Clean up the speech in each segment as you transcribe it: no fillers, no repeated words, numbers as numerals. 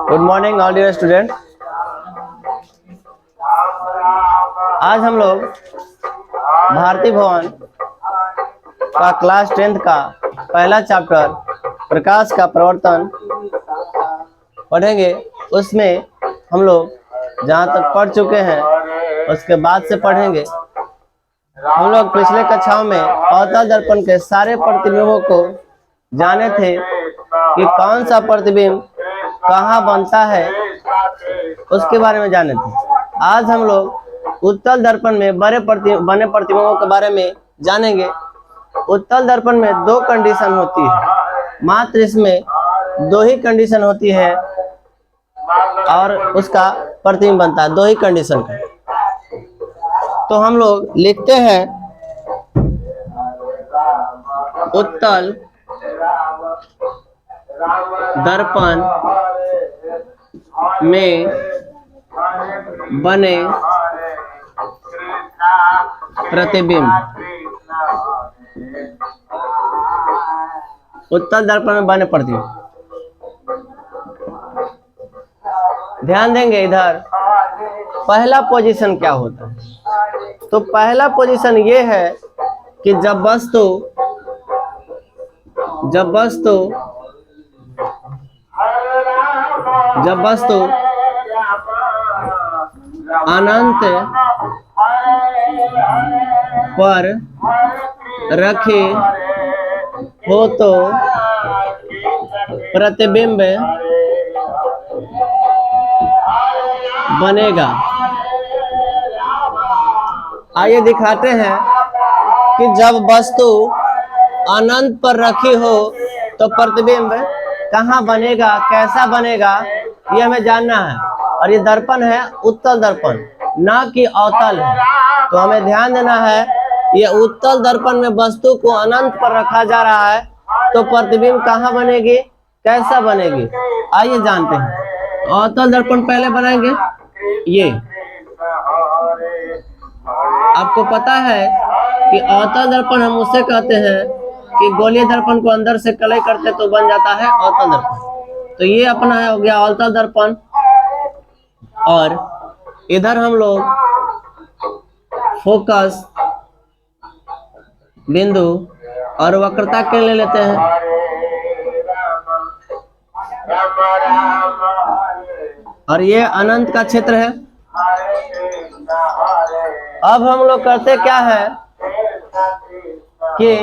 Good morning all dear student. आज हम लोग भारती भवन का क्लास 10th का पहला चैप्टर प्रकाश का प्रवर्तन पढ़ेंगे। उसमें हम लोग जहाँ तक पढ़ चुके हैं उसके बाद से पढ़ेंगे। हम लोग पिछले कक्षाओं में अवतल दर्पण के सारे प्रतिबिंबों को जाने थे कि कौन सा प्रतिबिंब कहाँ बनता है, उसके बारे में जाने थे। आज हम लोग उत्तल दर्पण में बने प्रतिबिंबों के बारे में जानेंगे। उत्तल दर्पण में दो कंडीशन होती है, मात्र इसमें दो ही कंडीशन होती है और उसका प्रतिबिंब बनता है, दो ही कंडीशन का। तो हम लोग लिखते हैं उत्तल दर्पण में बने प्रतिबिंब। उत्तल दर्पण में बने प्रतिबिंब, ध्यान देंगे इधर पहला पोजीशन क्या होता है। तो पहला पोजीशन ये है कि जब वस्तु अनंत पर रखे हो तो प्रतिबिंब बनेगा। आइए दिखाते हैं कि जब वस्तु अनंत पर रखी हो तो प्रतिबिंब कहाँ बनेगा, कैसा बनेगा, ये हमें जानना है। और ये दर्पण है उत्तल दर्पण, ना कि अवतल है। तो हमें ध्यान देना है, ये उत्तल दर्पण में वस्तु को अनंत पर रखा जा रहा है तो प्रतिबिंब कहाँ बनेगी, कैसा बनेगी, आइए जानते हैं। अवतल दर्पण पहले बनाएंगे। ये आपको पता है कि अवतल दर्पण हम उसे कहते हैं कि गोलीय दर्पण को अंदर से कलई करते तो बन जाता है अवतल दर्पण। तो ये अपना है हो गया अवतल दर्पण। और इधर हम लोग फोकस बिंदु और वक्रता के ले लेते हैं। और ये अनंत का क्षेत्र है। अब हम लोग करते क्या है कि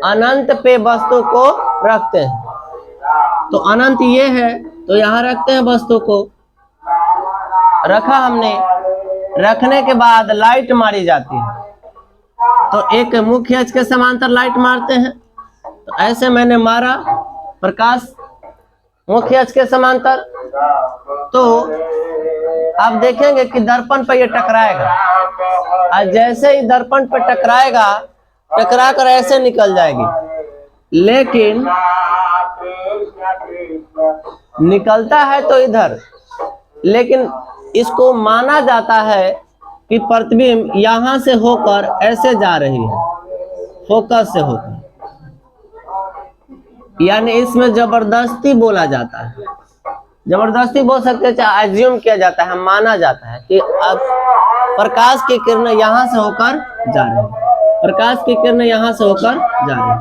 अनंत पे वस्तु को रखते हैं। तो अनंत ये है तो यहाँ रखते हैं वस्तु को। रखा हमने, रखने के बाद लाइट मारी जाती है। तो एक मुख्य अक्ष के समांतर लाइट मारते हैं। तो ऐसे मैंने मारा प्रकाश मुख्य अक्ष के समांतर। तो आप देखेंगे कि दर्पण पर ये टकराएगा और जैसे ही दर्पण पर टकराएगा, टकरा कर ऐसे निकल जाएगी। लेकिन निकलता है तो इधर, लेकिन इसको माना जाता है कि प्रतिबिंब यहां से होकर ऐसे जा रही है, फोकस से होकर। यानी इसमें जबरदस्ती बोला जाता है, जबरदस्ती बोल सकते हैं, चाहे एज्यूम किया जाता है, माना जाता है कि अब प्रकाश की किरणें यहाँ से होकर जा रही है, प्रकाश की किरणें यहाँ से होकर जा रही है।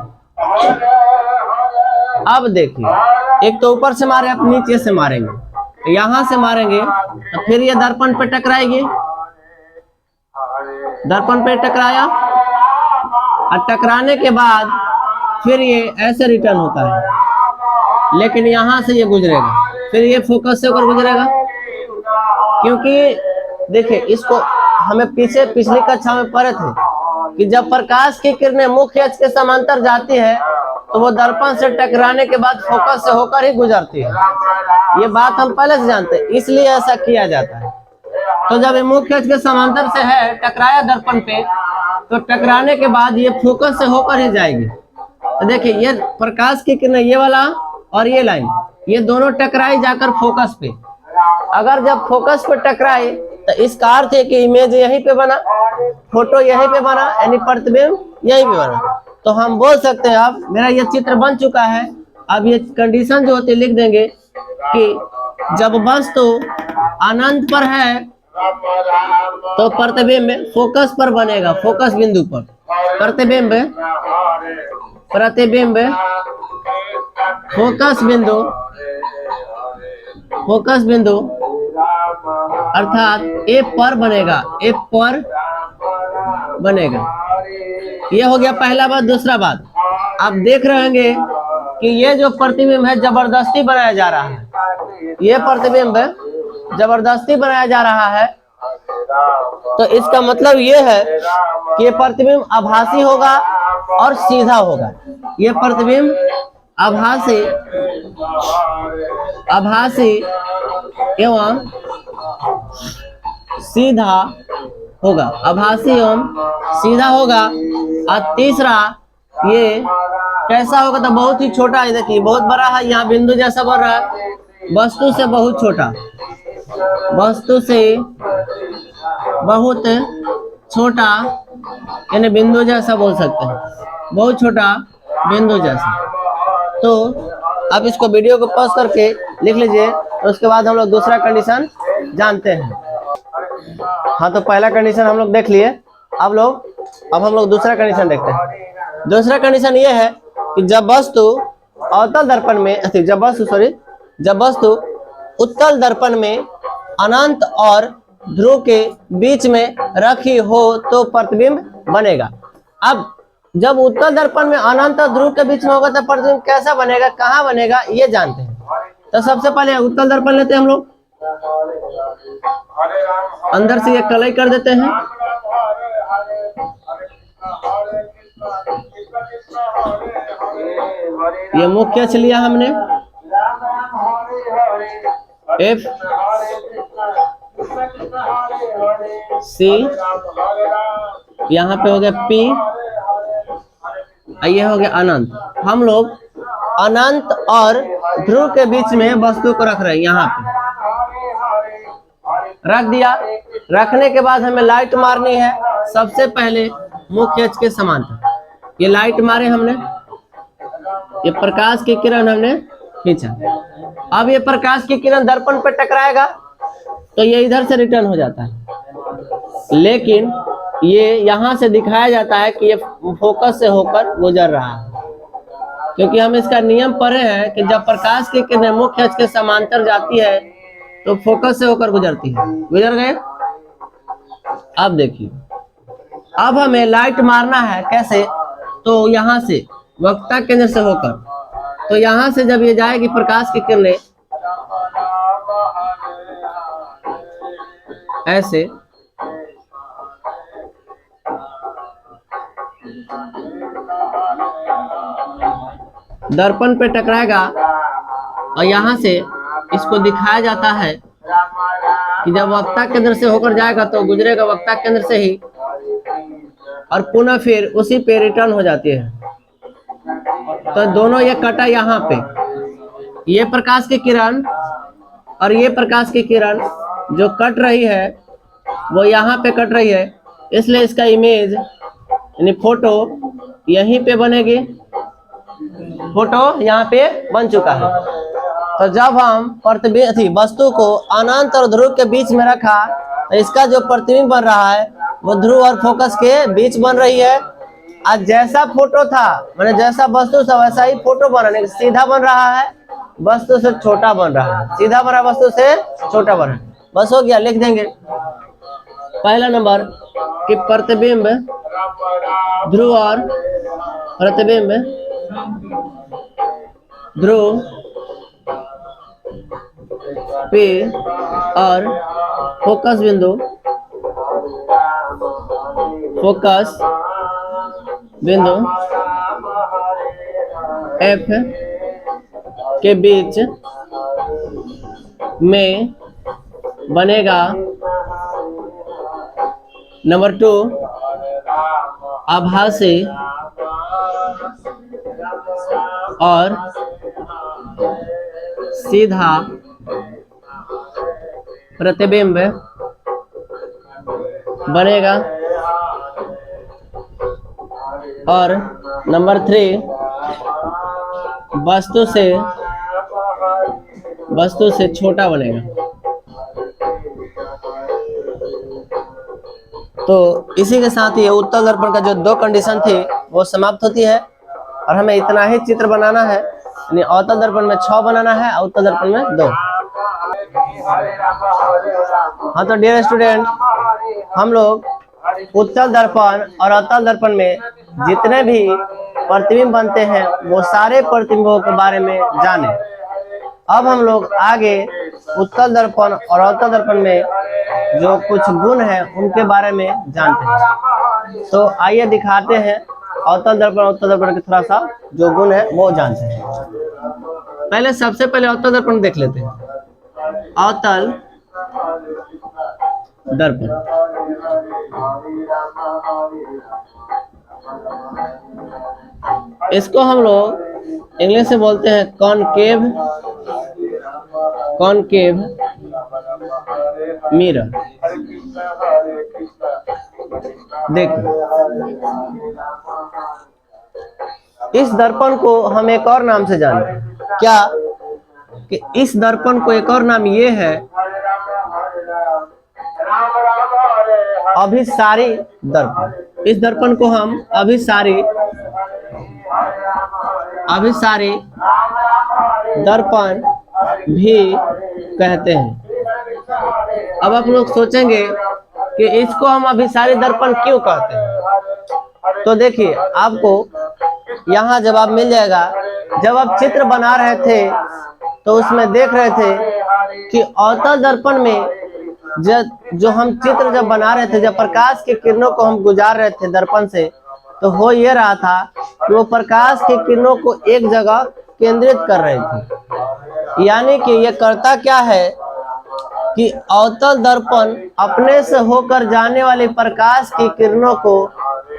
अब देखिए, एक तो ऊपर से मारे, अब नीचे से मारेंगे। तो यहाँ से मारेंगे तो फिर ये दर्पण पे टकराएगी। दर्पण पे टकराया और टकराने के बाद फिर ये ऐसे रिटर्न होता है, लेकिन यहाँ से ये गुजरेगा, फिर ये फोकस से होकर गुजरेगा। क्योंकि देखिए, इसको हमें पिछली कक्षा में पढ़े थे कि जब प्रकाश की किरणें मुख्य अक्ष के समांतर जाती है तो वो दर्पण से टकराने के बाद फोकस से होकर ही गुजरती है। ये बात हम पहले से जानते हैं, इसलिए ऐसा किया जाता है। तो जब ये मुख्य अक्ष के समांतर से है, टकराया दर्पण पे, तो टकराने के बाद ये फोकस से होकर ही जाएगी। तो देखिए, ये प्रकाश की किरणें, ये वाला और ये लाइन, ये दोनों टकराई जाकर फोकस पे। अगर जब फोकस पे टकराए तो इसका अर्थ है कि इमेज यहीं पे बना, फोटो यहीं पे बना, यानी प्रतिबिंब यहीं पे बना। तो हम बोल सकते हैं, अब मेरा ये चित्र बन चुका है अब ये कंडीशन जो होती है लिख देंगे कि जब वस्तु अनंत पर है तो प्रतिबिंब फोकस पर बनेगा, फोकस बिंदु पर। प्रतिबिंब फोकस बिंदु अर्थात ए पर बनेगा, ए पर बनेगा। ये हो गया पहला बात। दूसरा बात, आप देख रहे होंगे कि ये जो प्रतिबिंब है जबरदस्ती बनाया जा रहा है। ये प्रतिबिंब जबरदस्ती बनाया जा रहा है, तो इसका मतलब ये है कि ये प्रतिबिंब आभासी होगा और सीधा होगा। ये प्रतिबिंब आभासी एवं सीधा होगा, आभासी एवं सीधा होगा। और तीसरा ये कैसा होगा, तो बहुत ही छोटा है। देखिए बहुत बड़ा है, यहाँ बिंदु जैसा बन रहा है, वस्तु से बहुत छोटा, वस्तु से बहुत छोटा, यानी बिंदु जैसा बोल सकते हैं, बहुत छोटा बिंदु जैसा। तो आप इसको वीडियो को पॉज करके लिख लीजिए, तो उसके बाद हम लोग दूसरा कंडीशन जानते हैं। हाँ, तो पहला कंडीशन हम लोग देख लिए। अब हम लोग दूसरा कंडीशन देखते हैं। दूसरा कंडीशन ये है कि जब वस्तु उत्तल दर्पण में अनंत और ध्रुव के बीच में रखी हो तो प्रतिबिंब बनेगा। अब जब उत्तल दर्पण में अनंत और ध्रुव के बीच में होगा तो प्रतिबिंब कैसा बनेगा, कहाँ बनेगा, ये जानते हैं। तो सबसे पहले उत्तल दर्पण लेते हैं हम लोग, अंदर से ये कलई कर देते हैं। ये मुख्य अक्ष लिया हमने, एफ सी, यहाँ पे हो गया पी, ये हो गया अनंत। हम लोग अनंत और ध्रुव के बीच में वस्तु को रख रहे हैं, यहाँ पे रख दिया। रखने के बाद हमें लाइट मारनी है। सबसे पहले मुख्य अक्ष के समांतर ये लाइट मारे हमने, ये प्रकाश की किरण हमने खींचा। अब ये प्रकाश की किरण दर्पण पर टकराएगा तो ये इधर से रिटर्न हो जाता है, लेकिन ये यहाँ से दिखाया जाता है कि ये फोकस से होकर गुजर रहा है, क्योंकि हम इसका नियम पढ़े हैं कि जब प्रकाश की किरण मुख्य अक्ष के समांतर जाती है तो फोकस से होकर गुजरती है। गुजर गए। अब देखिए, अब हमें लाइट मारना है कैसे, तो यहाँ से वक्रता केंद्र से होकर, तो यहाँ से जब ये जाएगी प्रकाश की किरणें ऐसे, दर्पण पे टकराएगा और यहाँ से इसको दिखाया जाता है कि जब वक्रता केंद्र से होकर जाएगा तो गुजरेगा वक्रता केंद्र से ही, और पुनः फिर उसी पे रिटर्न हो जाती है। तो दोनों ये कटा यहाँ पे, ये प्रकाश की किरण और ये प्रकाश की किरण जो कट रही है वो यहाँ पे कट रही है, इसलिए इसका इमेज यानी फोटो यहीं पे बनेगी। फोटो यहाँ पे बन चुका है। तो जब हम प्रतिबिंब वस्तु को अनंत और ध्रुव के बीच में रखा तो इसका जो प्रतिबिंब बन रहा है वो ध्रुव और फोकस के बीच बन रही है। आज जैसा फोटो था, मैंने जैसा वस्तु था वैसा ही फोटो बन रहा है, सीधा बन रहा है, वस्तु से छोटा बन रहा है, सीधा बन रहा है, वस्तु से छोटा बन रहा है। बस हो गया, लिख देंगे पहला नंबर कि प्रतिबिंब ध्रुव और प्रतिबिंब ध्रुव पे और फोकस बिंदु एफ के बीच में बनेगा। नंबर 2 आभासी और सीधा प्रतिबिंब बनेगा। और नंबर 3 वस्तु से छोटा बनेगा। तो इसी के साथ ये उत्तल दर्पण का जो दो कंडीशन थी वो समाप्त होती है और हमें इतना ही चित्र बनाना है, यानी अवतल दर्पण में 6 बनाना है और उत्तल दर्पण में 2। हाँ तो डियर स्टूडेंट, हम लोग उत्तल दर्पण और अवतल दर्पण में जितने भी प्रतिबिंब बनते हैं वो सारे प्रतिबिंबों के बारे में जाने। अब हम लोग आगे उत्तल दर्पण और अवतल दर्पण में जो कुछ गुण है उनके बारे में जानते हैं। तो आइए दिखाते हैं अवतल दर्पण और उत्तल दर्पण के थोड़ा सा जो गुण है वो जानते हैं। पहले सबसे पहले अवतल दर्पण देख लेते हैं। अवतल दर्पण इसको हम लोग इंग्लिश से बोलते हैं कॉनकेव मिरर। देखो, इस दर्पण को हम एक और नाम से जानते हैं। क्या कि इस दर्पण को एक और नाम ये है अभिसारी दर्पण। इस दर्पण को हम अभिसारी दर्पण भी कहते हैं। अब आप लोग सोचेंगे कि इसको हम अभिसारी दर्पण क्यों कहते हैं, तो देखिए आपको यहाँ जवाब मिल जाएगा। जब आप चित्र बना रहे थे तो उसमें देख रहे थे कि अवतल दर्पण में जो हम चित्र जब बना रहे थे, जब प्रकाश की किरणों को हम गुजार रहे थे दर्पण से, तो हो ये रहा था कि वो प्रकाश की किरणों को एक जगह केंद्रित कर रहे थे। यानी कि ये करता क्या है कि अवतल दर्पण अपने से होकर जाने वाली प्रकाश की किरणों को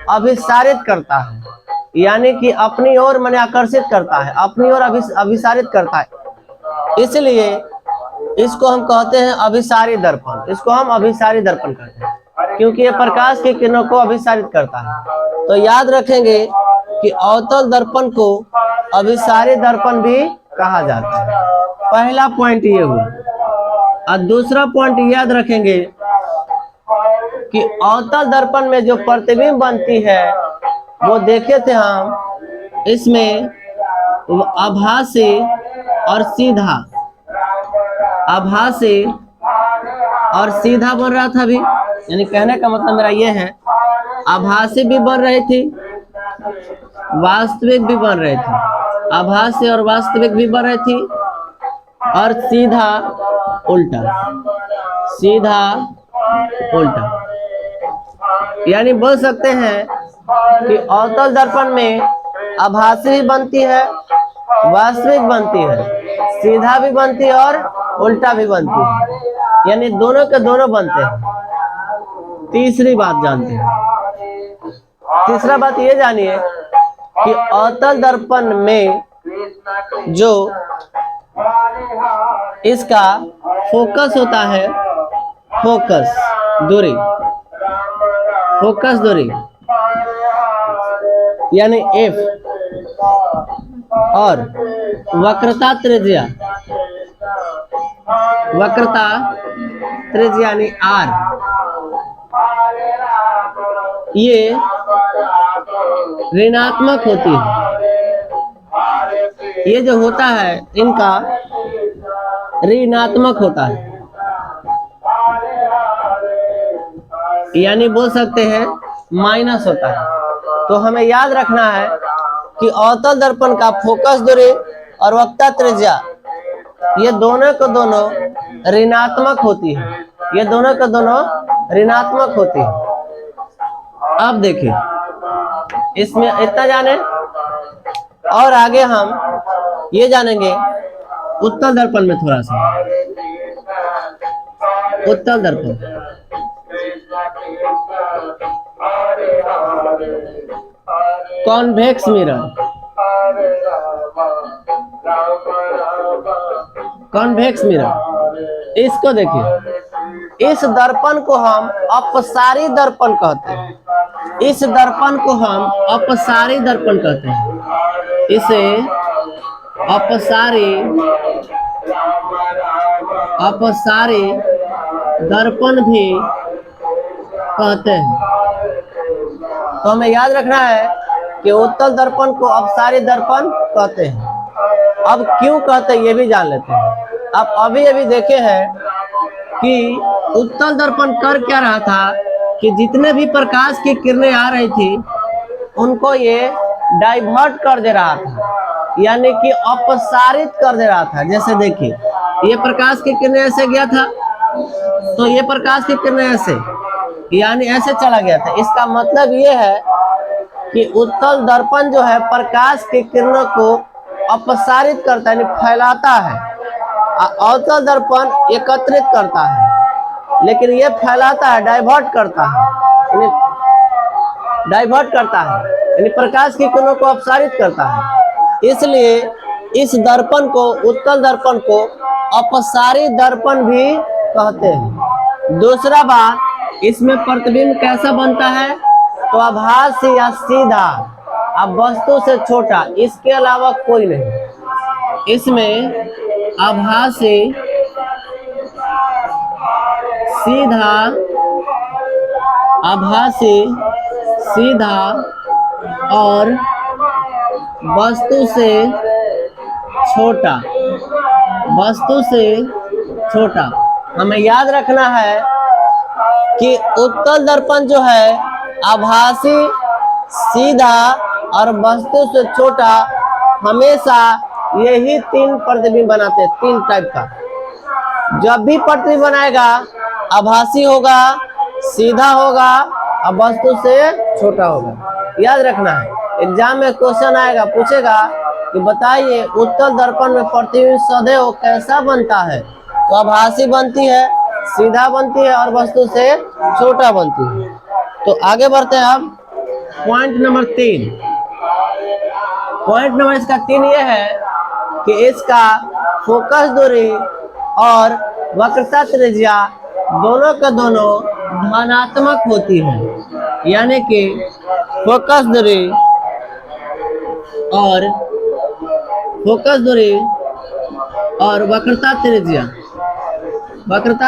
अभिसारित करता है, यानी कि अपनी ओर माने आकर्षित करता है, अपनी ओर अभिसारित करता है। इसलिए इसको हम कहते हैं अभिसारी दर्पण। इसको हम अभिसारी दर्पण कहते हैं क्योंकि ये प्रकाश की किरणों को अभिसारित करता है। तो याद रखेंगे कि अवतल दर्पण को अभिसारी दर्पण भी कहा जाता है। पहला पॉइंट ये हुआ। और दूसरा पॉइंट याद रखेंगे कि अवतल दर्पण में जो प्रतिबिंब बनती है वो देखे थे हम, इसमें आभासी और सीधा, आभासी और सीधा बन रहा था अभी। यानी कहने का मतलब मेरा ये है, आभासी भी बन रही थी, वास्तविक भी बन रहे थे। आभासी और वास्तविक भी बन रही थी और सीधा उल्टा, सीधा उल्टा। यानी बोल सकते हैं कि अवतल दर्पण में आभासी भी बनती है, वास्तविक बनती है, सीधा भी बनती है और उल्टा भी बनती है, यानी दोनों के दोनों बनते हैं। तीसरी बात जानते हैं। तीसरा बात ये जानिए कि अवतल दर्पण में जो इसका फोकस होता है, फोकस दूरी, फोकस दूरी यानी एफ, और वक्रता त्रिज्या, वक्रता त्रिज्या यानी आर, ये ऋणात्मक होती है। ये जो होता है इनका ऋणात्मक होता है, यानी बोल सकते हैं माइनस होता है। तो हमें याद रखना है कि अवतल दर्पण का फोकस दूरी और वक्रता त्रिज्या ये दोनों को दोनों ऋणात्मक होती है, ये दोनों को दोनों ऋणात्मक होती है। अब देखिए इसमें इतना जाने और आगे हम ये जानेंगे उत्तल दर्पण में थोड़ा सा। उत्तल दर्पण कॉन्वेक्स मिरर, कॉन्वेक्स मिरर, इसको देखिए। इस दर्पण को हम अपसारी दर्पण कहते हैं। इस दर्पण को हम अपसारी दर्पण कहते हैं। इसे अपसारी अपसारी दर्पण भी कहते हैं। तो हमें याद रखना है कि उत्तल दर्पण को अपसारी दर्पण कहते हैं। अब क्यों कहते हैं ये भी जान लेते हैं। आप अभी अभी देखे हैं कि उत्तल दर्पण कर क्या रहा था कि जितने भी प्रकाश की किरणें आ रही थी उनको ये डाइवर्ट कर दे रहा था, यानी कि अपसारित कर दे रहा था। जैसे देखिए, ये प्रकाश की किरणें ऐसे गया था, तो ये प्रकाश की किरणें ऐसे, यानी ऐसे चला गया था। इसका मतलब ये है कि उत्तल दर्पण जो है प्रकाश की किरणों को अपसारित करता है, यानी फैलाता है। अवतल दर्पण एकत्रित करता है, लेकिन ये फैलाता है, डाइवर्ट करता है, यानी प्रकाश की किरणों को अपसारित करता है। इसलिए इस दर्पण को, उत्तल दर्पण को अपसारी दर्पण भी कहते हैं। दूसरा बात, इसमें प्रतिबिंब कैसा बनता है? तो आभासी या सीधा, अब वस्तु से छोटा, इसके अलावा कोई नहीं। इसमें आभासी, सीधा, आभासी, सीधा और वस्तु से छोटा, वस्तु से छोटा। हमें याद रखना है कि उत्तल दर्पण जो है आभासी, सीधा और वस्तु से छोटा, हमेशा यही तीन प्रतिबिंब बनाते हैं, तीन टाइप का। जब भी प्रतिबिंब बनाएगा आभासी होगा, सीधा होगा और वस्तु से छोटा होगा। याद रखना है, एग्जाम में क्वेश्चन आएगा, पूछेगा कि बताइए उत्तल दर्पण में प्रतिबिंब सदैव कैसा बनता है? तो आभासी बनती है, सीधा बनती है और वस्तु से छोटा बनती है। तो आगे बढ़ते हैं अब पॉइंट नंबर 3। पॉइंट नंबर इसका 3 ये है कि इसका फोकस दूरी और वक्रता त्रिज्या दोनों के दोनों धनात्मक होती है, यानी कि फोकस दूरी और वक्रता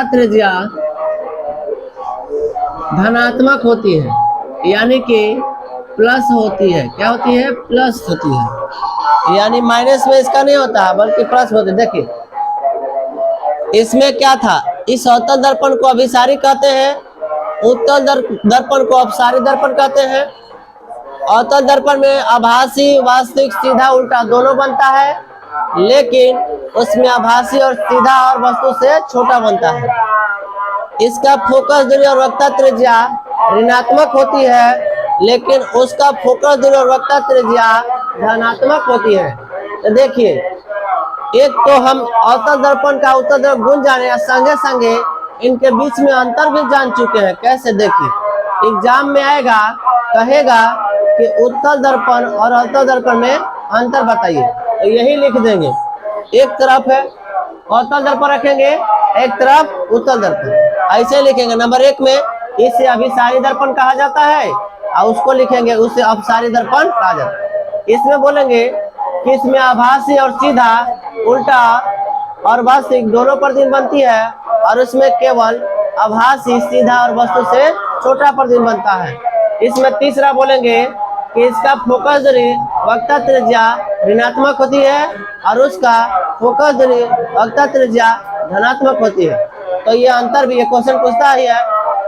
त्रिज्या धनात्मक होती है, यानी कि प्लस होती है। क्या होती है? प्लस होती है, यानी माइनस में इसका नहीं होता बल्कि प्लस होती है। देखिए इसमें क्या था, इस अवतल दर्पण को अभिसारी कहते हैं, उत्तल दर्पण को अपसारी दर्पण कहते हैं। अवतल दर्पण में आभासी, वास्तविक, सीधा, उल्टा दोनों बनता है, लेकिन उसमें आभासी और सीधा और वस्तु से छोटा बनता है। इसका फोकस दूरी और वक्रता त्रिज्या ऋणात्मक होती है, लेकिन उसका फोकस दूरी और वक्रता त्रिज्या धनात्मक होती है। तो देखिए, एक तो हम अवतल दर्पण का उत्तल दर्पण गुण जाने या संगे संगे इनके बीच में अंतर भी जान चुके हैं। कैसे? देखिए, एग्जाम में आएगा, कहेगा कि उत्तल दर्पण और अवतल दर्पण में अंतर बताइए, तो यही लिख देंगे। एक तरफ है अवतल दर्पण रखेंगे, एक तरफ उत्तल दर्पण, ऐसे लिखेंगे। नंबर 1 में इसे अभिसारी दर्पण कहा जाता है और उसको लिखेंगे उसे अपसारी दर्पण कहा जाता है। इसमें बोलेंगे कि इसमें आभासी और सीधा, उल्टा और वास्तविक दोनों प्रतिबिंब बनती है, और उसमें केवल आभासी, सीधा और वस्तु से छोटा प्रतिबिंब बनता है। इसमें तीसरा बोलेंगे कि इसका फोकस दूरी, वक्रता त्रिज्या ऋणात्मक होती है और उसका फोकस दूरी, वक्रता त्रिज्या धनात्मक होती है। तो ये अंतर भी, ये क्वेश्चन पूछता ही है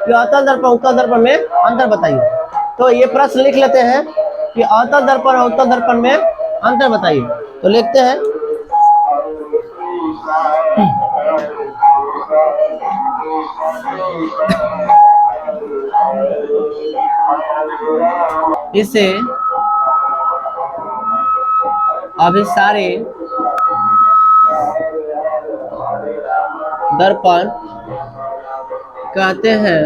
कि अवतल दर्पण उत्तल दर्पण में अंतर बताइए। तो ये प्रश्न लिख लेते हैं कि अवतल दर्पण और उत्तल दर्पण में अंतर बताइए। तो लिखते हैं, इसे अभिसारी दर्पण कहते हैं।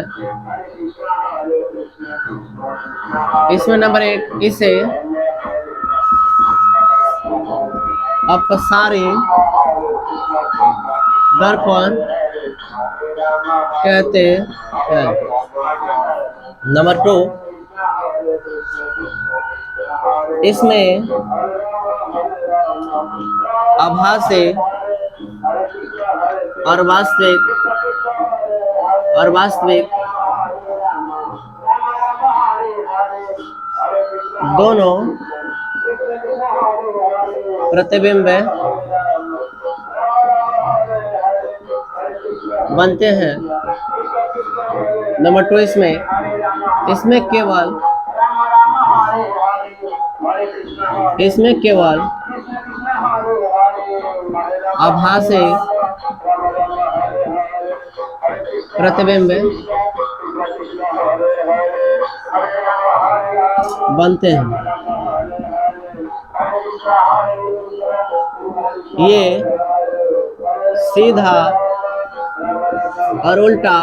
इसमें नंबर 1 इसे अपसारी दर्पण कहते हैं। नंबर 2 इसमें आभासी और वास्तविक दोनों प्रतिबिंब बनते हैं। नंबर 2, इसमें केवल आभासी प्रतिबिंब बनते हैं। ये सीधा और उल्टा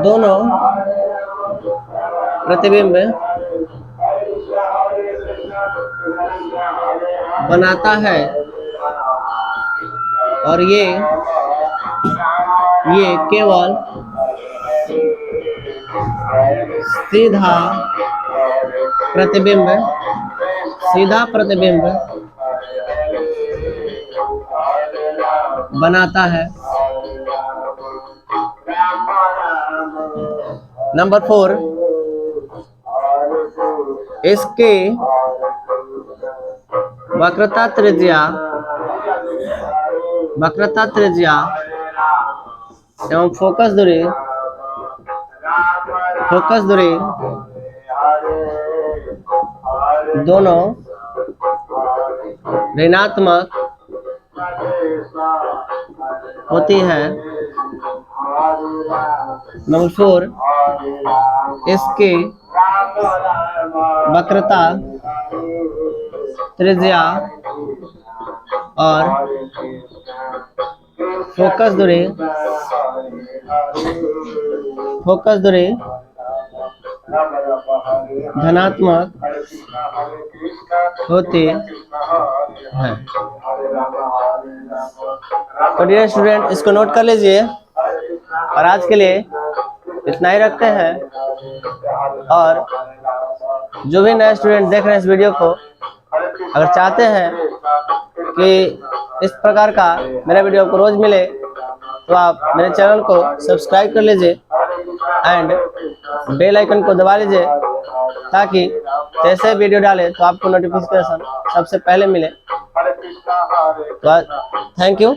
दोनों प्रतिबिंब बनाता है और ये केवल सीधा प्रतिबिंब बनाता है। नंबर 4, इसकी वक्रता त्रिज्या एवं फोकस दूरी दोनों ऋणात्मक होती है। नंबर 4, इसकी वक्रता त्रिज्या और फोकस दूरी धनात्मक होती है। तो डियर स्टूडेंट, इसको नोट कर लीजिए और आज के लिए इतना ही रखते हैं। और जो भी नए स्टूडेंट देख रहे हैं इस वीडियो को, अगर चाहते हैं कि इस प्रकार का मेरा वीडियो आपको रोज मिले तो आप मेरे चैनल को सब्सक्राइब कर लीजिए एंड बेल आइकन को दबा लीजिए ताकि जैसे वीडियो डाले तो आपको नोटिफिकेशन सबसे पहले मिले। तो थैंक यू।